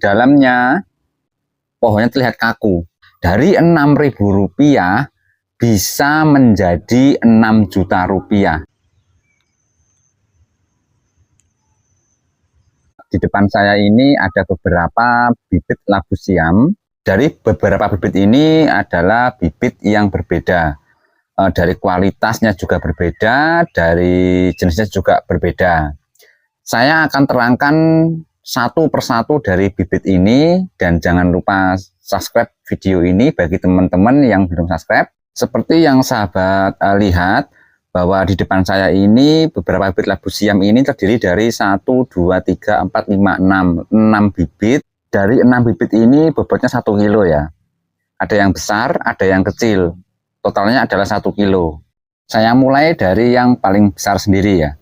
Dalamnya pohonnya terlihat kaku. Dari Rp6.000 bisa menjadi Rp6 juta. Di depan saya ini ada beberapa bibit labu siam. Dari beberapa bibit ini adalah bibit yang berbeda. Dari kualitasnya juga berbeda, dari jenisnya juga berbeda. Saya akan terangkan satu persatu dari bibit ini, dan jangan lupa subscribe video ini bagi teman-teman yang belum subscribe. Seperti yang sahabat lihat, bahwa di depan saya ini beberapa bibit labu siam ini terdiri dari 1, 2, 3, 4, 5, 6 bibit. Dari 6 bibit ini bobotnya 1 kilo ya. Ada yang besar, ada yang kecil. Totalnya adalah 1 kilo. Saya mulai dari yang paling besar sendiri ya.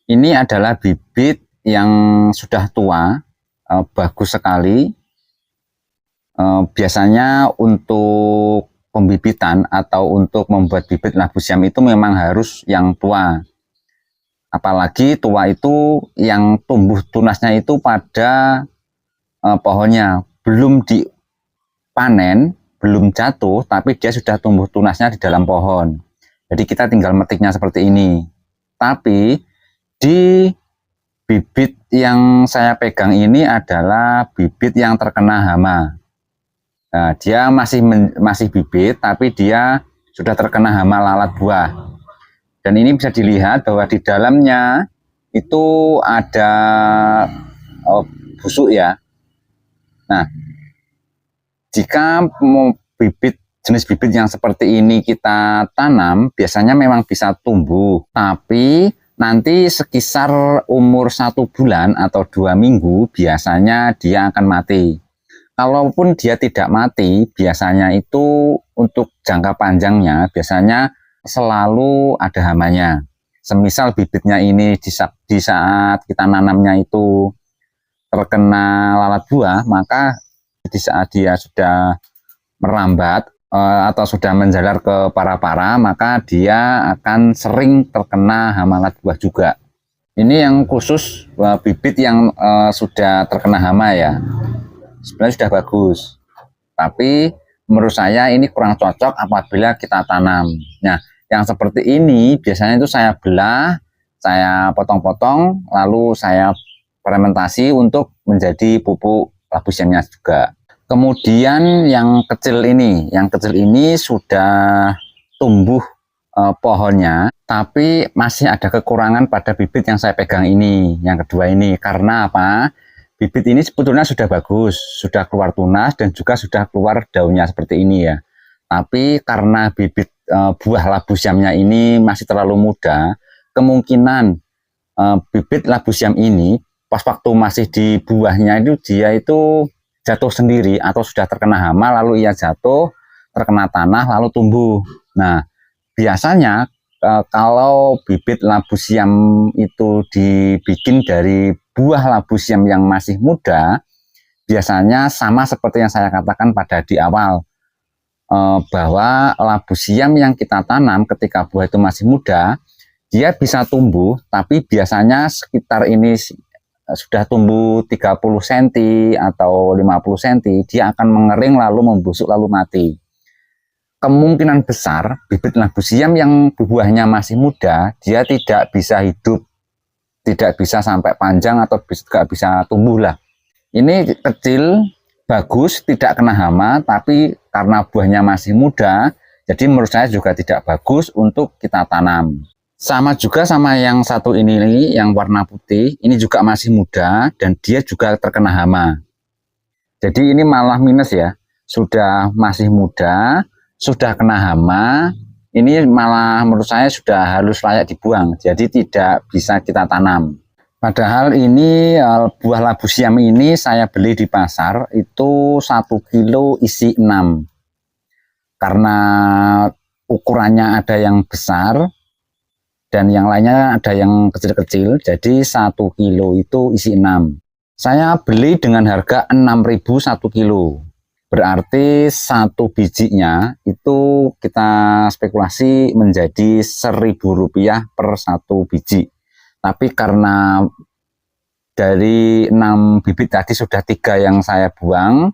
Ini adalah bibit yang sudah tua, bagus sekali. Biasanya untuk pembibitan atau untuk membuat bibit labu siam itu memang harus yang tua. Apalagi tua itu yang tumbuh tunasnya itu pada pohonnya belum dipanen, belum jatuh, tapi dia sudah tumbuh tunasnya di dalam pohon. Jadi kita tinggal metiknya seperti ini. Tapi di bibit yang saya pegang ini adalah bibit yang terkena hama. Nah, dia masih bibit, tapi dia sudah terkena hama lalat buah. Dan ini bisa dilihat bahwa di dalamnya itu ada busuk ya. Nah, jika jenis bibit yang seperti ini kita tanam, biasanya memang bisa tumbuh, tapi nanti sekisar umur 1 bulan atau 2 minggu biasanya dia akan mati. Kalaupun dia tidak mati, biasanya itu untuk jangka panjangnya biasanya selalu ada hamanya. Semisal bibitnya ini di saat kita nanamnya itu terkena lalat buah, maka di saat dia sudah merambat atau sudah menjalar ke para-para, maka dia akan sering terkena hama lalat buah juga. Ini yang khusus bibit yang sudah terkena hama ya. Sebenarnya sudah bagus, tapi menurut saya ini kurang cocok apabila kita tanam. Nah, yang seperti ini biasanya itu saya belah, saya potong-potong, lalu saya fermentasi untuk menjadi pupuk labu siamnya juga. Kemudian yang kecil ini sudah tumbuh pohonnya, tapi masih ada kekurangan pada bibit yang saya pegang ini, yang kedua ini. Karena apa? Bibit ini sebetulnya sudah bagus, sudah keluar tunas dan juga sudah keluar daunnya seperti ini ya. Tapi karena bibit buah labu siamnya ini masih terlalu muda, kemungkinan bibit labu siam ini pas waktu masih di buahnya itu dia itu jatuh sendiri atau sudah terkena hama, lalu ia jatuh, terkena tanah, lalu tumbuh. Nah, biasanya kalau bibit labu siam itu dibikin dari buah labu siam yang masih muda, biasanya sama seperti yang saya katakan pada di awal, bahwa labu siam yang kita tanam ketika buah itu masih muda, dia bisa tumbuh, tapi biasanya sekitar ini sudah tumbuh 30 cm atau 50 cm, dia akan mengering lalu membusuk lalu mati. Kemungkinan besar bibit labu siam yang buahnya masih muda, dia tidak bisa hidup, tidak bisa sampai panjang atau tidak bisa tumbuh lah. Ini kecil, bagus, tidak kena hama, tapi karena buahnya masih muda, jadi menurut saya juga tidak bagus untuk kita tanam. Sama juga sama yang satu ini, yang warna putih, ini juga masih muda dan dia juga terkena hama. Jadi ini malah minus ya, sudah masih muda, sudah kena hama, ini malah menurut saya sudah harus layak dibuang, jadi tidak bisa kita tanam. Padahal ini buah labu siam ini saya beli di pasar itu 1 kilo isi 6. Karena ukurannya ada yang besar dan yang lainnya ada yang kecil-kecil, jadi 1 kilo itu isi 6. Saya beli dengan harga 6.000 1 kilo. Berarti satu bijinya itu kita spekulasi menjadi Rp1.000 per satu biji. Tapi karena dari 6 bibit tadi sudah 3 yang saya buang,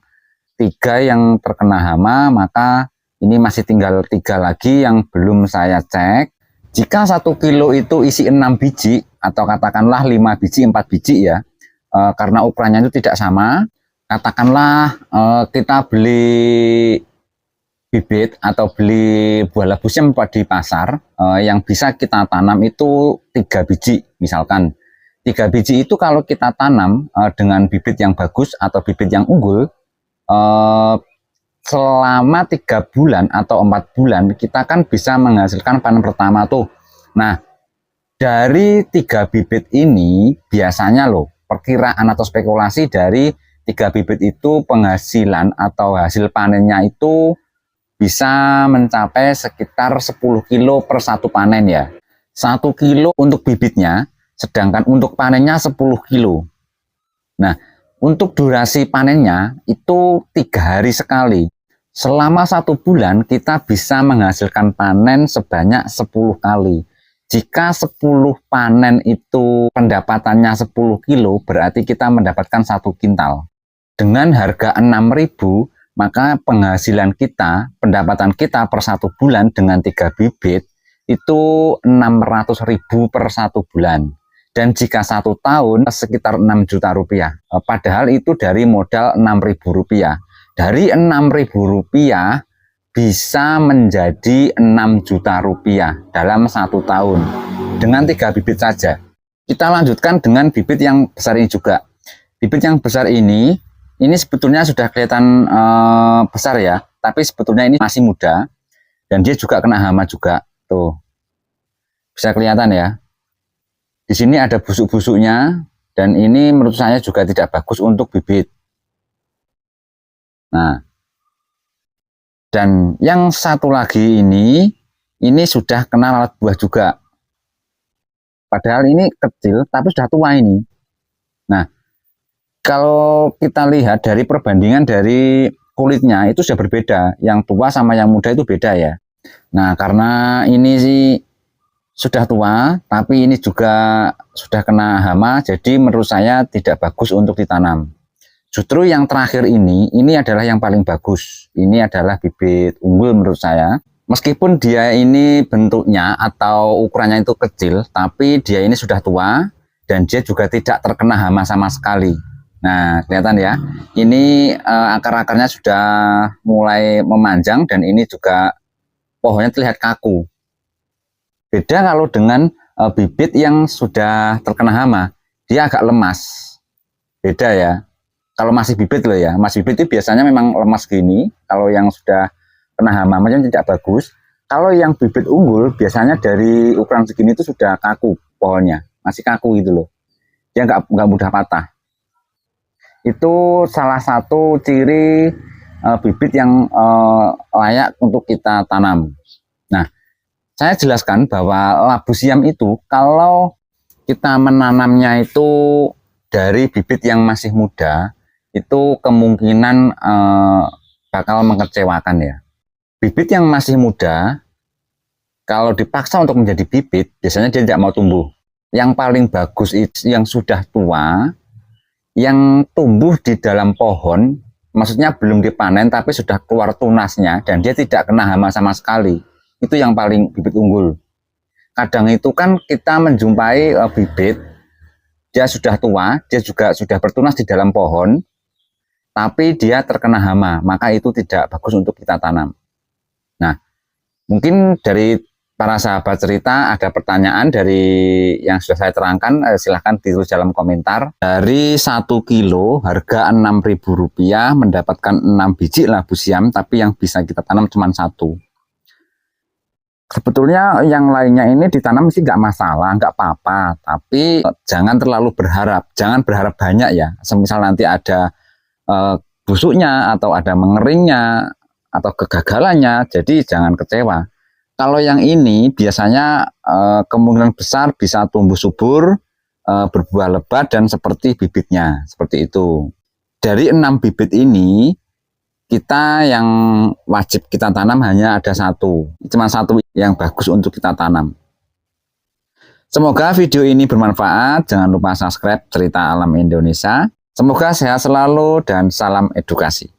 3 yang terkena hama, maka ini masih tinggal 3 lagi yang belum saya cek. Jika 1 kilo itu isi 6 biji atau katakanlah 5 biji, 4 biji ya, karena ukurannya itu tidak sama, katakanlah kita beli bibit atau beli buah labu siam di pasar, yang bisa kita tanam itu 3 biji misalkan. 3 biji itu kalau kita tanam dengan bibit yang bagus atau bibit yang unggul, selama 3 bulan atau 4 bulan kita kan bisa menghasilkan panen pertama tuh. Nah, dari 3 bibit ini biasanya loh, perkiraan atau spekulasi dari 3 bibit itu penghasilan atau hasil panennya itu bisa mencapai sekitar 10 kilo per 1 panen ya. 1 kilo untuk bibitnya, sedangkan untuk panennya 10 kilo. Nah, untuk durasi panennya itu 3 hari sekali. Selama 1 bulan kita bisa menghasilkan panen sebanyak 10 kali. Jika 10 panen itu pendapatannya 10 kilo, berarti kita mendapatkan 1 kintal. Dengan harga 6.000, maka penghasilan kita, pendapatan kita per 1 bulan dengan 3 bibit itu 600.000 per 1 bulan. Dan jika 1 tahun sekitar 6 juta rupiah. Padahal itu dari modal 6.000 rupiah. Dari 6.000 rupiah bisa menjadi 6 juta rupiah dalam 1 tahun. Dengan 3 bibit saja. Kita lanjutkan dengan bibit yang besar ini juga. Bibit yang besar ini sebetulnya sudah kelihatan besar ya, tapi sebetulnya ini masih muda dan dia juga kena hama juga. Tuh, bisa kelihatan ya. Di sini ada busuk-busuknya dan ini menurut saya juga tidak bagus untuk bibit. Nah, dan yang satu lagi ini sudah kena lalat buah juga. Padahal ini kecil tapi sudah tua ini. Nah, kalau kita lihat dari perbandingan dari kulitnya itu sudah berbeda. Yang tua sama yang muda itu beda ya. Nah, karena ini sih sudah tua, tapi ini juga sudah kena hama, jadi menurut saya tidak bagus untuk ditanam. Justru yang terakhir ini adalah yang paling bagus. Ini adalah bibit unggul menurut saya. Meskipun dia ini bentuknya atau ukurannya itu kecil, tapi dia ini sudah tua dan dia juga tidak terkena hama sama sekali. Nah, kelihatan ya, ini akar-akarnya sudah mulai memanjang dan ini juga pohonnya terlihat kaku. Beda kalau dengan bibit yang sudah terkena hama, dia agak lemas. Beda ya. Kalau masih bibit loh ya, masih bibit itu biasanya memang lemas gini. Kalau yang sudah kena hama macam tidak bagus. Kalau yang bibit unggul biasanya dari ukuran segini itu sudah kaku pohonnya, masih kaku gitu loh. Dia nggak mudah patah. Itu salah satu ciri bibit yang layak untuk kita tanam. Nah, saya jelaskan bahwa labu siam itu kalau kita menanamnya itu dari bibit yang masih muda, itu kemungkinan bakal mengecewakan ya. Bibit yang masih muda, kalau dipaksa untuk menjadi bibit, biasanya dia tidak mau tumbuh. Yang paling bagus itu yang sudah tua, yang tumbuh di dalam pohon, maksudnya belum dipanen tapi sudah keluar tunasnya dan dia tidak kena hama sama sekali. Itu yang paling bibit unggul. Kadang itu kan kita menjumpai bibit, dia sudah tua, dia juga sudah bertunas di dalam pohon, tapi dia terkena hama, maka itu tidak bagus untuk kita tanam. Nah, mungkin dari para sahabat cerita ada pertanyaan dari yang sudah saya terangkan, silahkan ditulis dalam komentar. Dari 1 kilo harga Rp6.000 mendapatkan 6 biji labu siam, tapi yang bisa kita tanam cuma 1. Sebetulnya yang lainnya ini ditanam sih nggak masalah, nggak apa-apa, tapi jangan terlalu berharap, jangan berharap banyak ya. Semisal nanti ada busuknya atau ada mengeringnya atau kegagalannya, jadi jangan kecewa. Kalau yang ini biasanya kemungkinan besar bisa tumbuh subur, berbuah lebat dan seperti bibitnya, seperti itu. Dari 6 bibit ini, kita yang wajib kita tanam hanya ada 1. Cuma 1 yang bagus untuk kita tanam. Semoga video ini bermanfaat. Jangan lupa subscribe Cerita Alam Indonesia. Semoga sehat selalu dan salam edukasi.